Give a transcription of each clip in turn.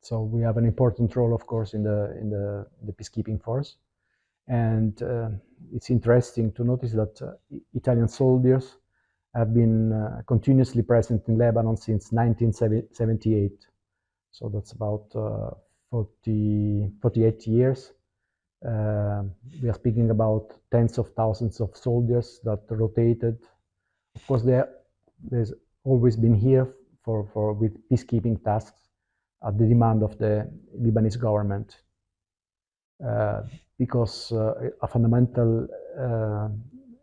So we have an important role, of course, in the peacekeeping force. And it's interesting to notice that Italian soldiers have been continuously present in Lebanon since 1978. So that's about 48 years. We are speaking about tens of thousands of soldiers that rotated. Of course, there's always been here with peacekeeping tasks at the demand of the Lebanese government. Because a fundamental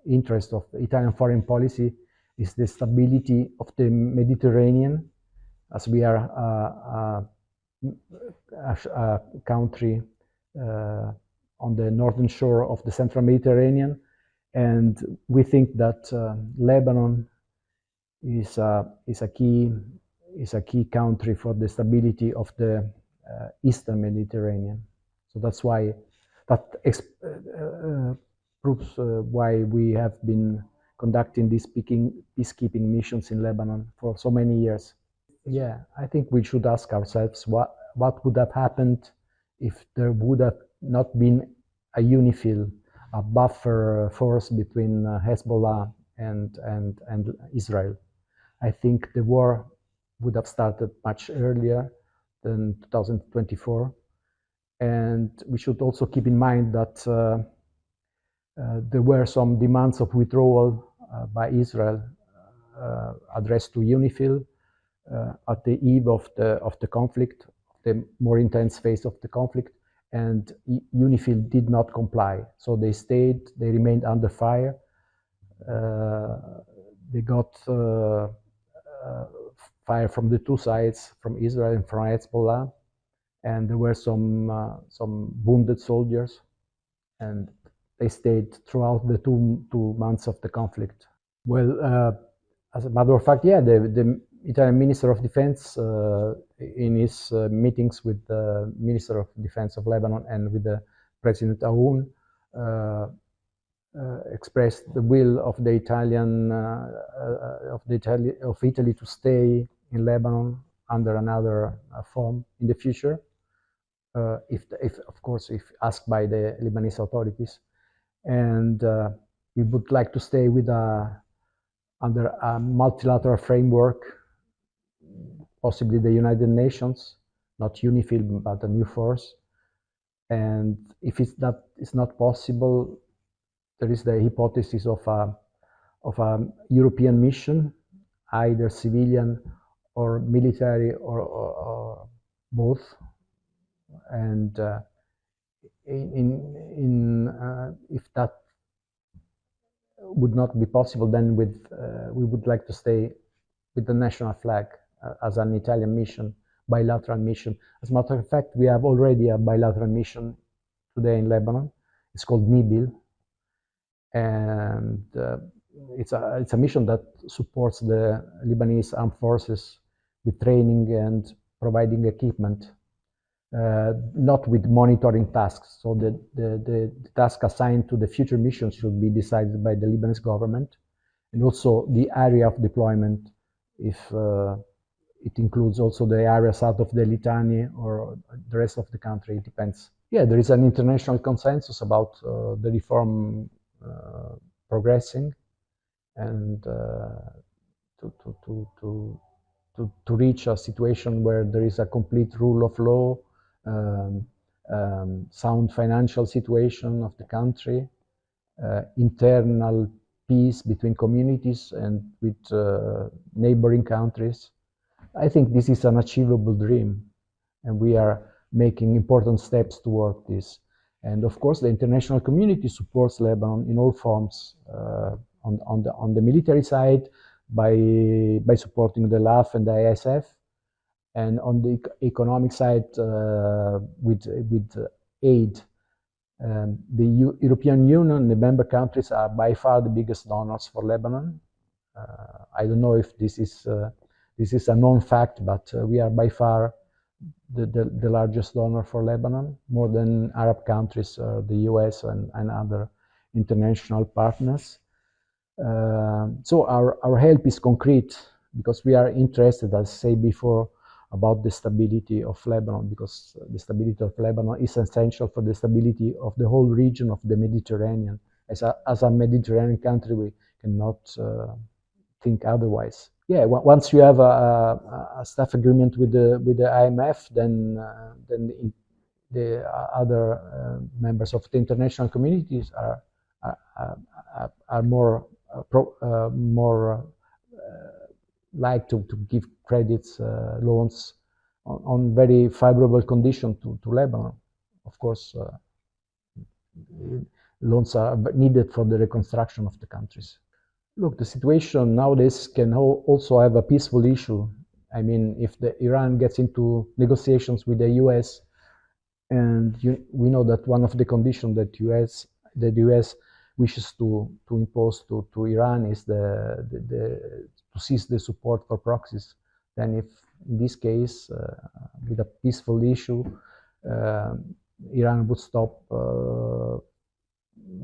interest of Italian foreign policy is the stability of the Mediterranean, as we are a country on the northern shore of the central Mediterranean, and we think that Lebanon is a key country for the stability of the eastern Mediterranean. So that's why that proves why we have been conducting these peacekeeping missions in Lebanon for so many years. Yeah, I think we should ask ourselves what would have happened if there would have not been a UNIFIL, a buffer force between Hezbollah and Israel. I think the war would have started much earlier than 2024. And we should also keep in mind that there were some demands of withdrawal by Israel addressed to UNIFIL at the eve of the conflict, the more intense phase of the conflict, and UNIFIL did not comply. So they remained under fire. They got fire from the two sides, from Israel and from Hezbollah. And there were some wounded soldiers, and they stayed throughout the two months of the conflict. Well, as a matter of fact, yeah, the Italian Minister of Defense, in his meetings with the Minister of Defense of Lebanon and with the President Aoun, expressed the will of Italy to stay in Lebanon under another form in the future. If of course, if asked by the Lebanese authorities, and we would like to stay under a multilateral framework, possibly the United Nations, not UNIFIL, but a new force. And if that is not possible, there is the hypothesis of a European mission, either civilian or military or both. And if that would not be possible, then we would like to stay with the national flag as an Italian mission, bilateral mission. As a matter of fact, we have already a bilateral mission today in Lebanon. It's called MIBIL, and it's a mission that supports the Lebanese armed forces with training and providing equipment. Not with monitoring tasks. So the task assigned to the future missions should be decided by the Lebanese government, and also the area of deployment, if it includes also the areas out of the Litani or the rest of the country. It depends. Yeah, there is an international consensus about the reform progressing, and to reach a situation where there is a complete rule of law, sound financial situation of the country, internal peace between communities and with neighboring countries. I think this is an achievable dream, and we are making important steps toward this. And of course, the international community supports Lebanon in all forms, on the military side by supporting the LAF and the ISF, and on the economic side with aid. The European Union, the member countries, are by far the biggest donors for Lebanon. I don't know if this is a known fact, but we are by far the largest donor for Lebanon, more than Arab countries, the US and other international partners. So our help is concrete, because we are interested, as I said before, about the stability of Lebanon, because the stability of Lebanon is essential for the stability of the whole region of the Mediterranean. As a Mediterranean country, we cannot think otherwise. Yeah, once you have a staff agreement with the IMF, then the other members of the international communities are more like to give credits, loans on very favorable conditions to Lebanon. Of course, loans are needed for the reconstruction of the countries. Look, the situation nowadays can also have a peaceful issue. I mean, if Iran gets into negotiations with the US, and we know that one of the conditions that the US wishes to impose to Iran is to cease the support for proxies. Then if in this case, with a peaceful issue, Iran would stop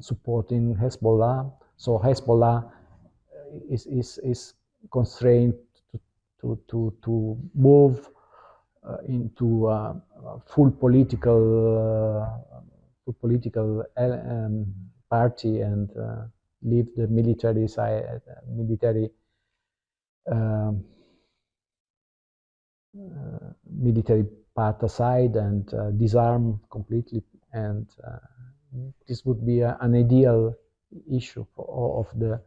supporting Hezbollah. So Hezbollah is constrained to move into full political party and leave the military side, military part aside and disarm completely, and this would be an ideal issue of the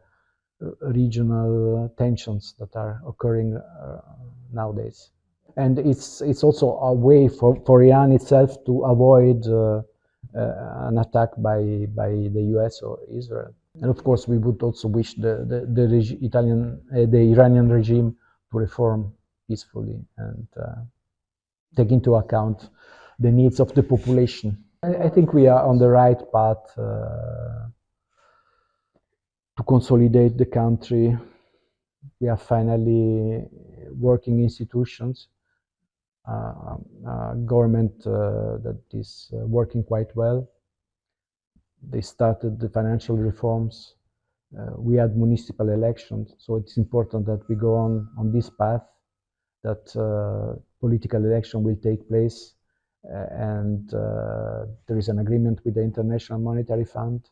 regional tensions that are occurring nowadays. And it's also a way for Iran itself to avoid an attack by the US or Israel. And of course, we would also wish the Iranian regime to reform peacefully and take into account the needs of the population. I think we are on the right path to consolidate the country. We are finally working institutions, government that is working quite well. They started the financial reforms. We had municipal elections, so it's important that we go on this path, that political election will take place, and there is an agreement with the International Monetary Fund.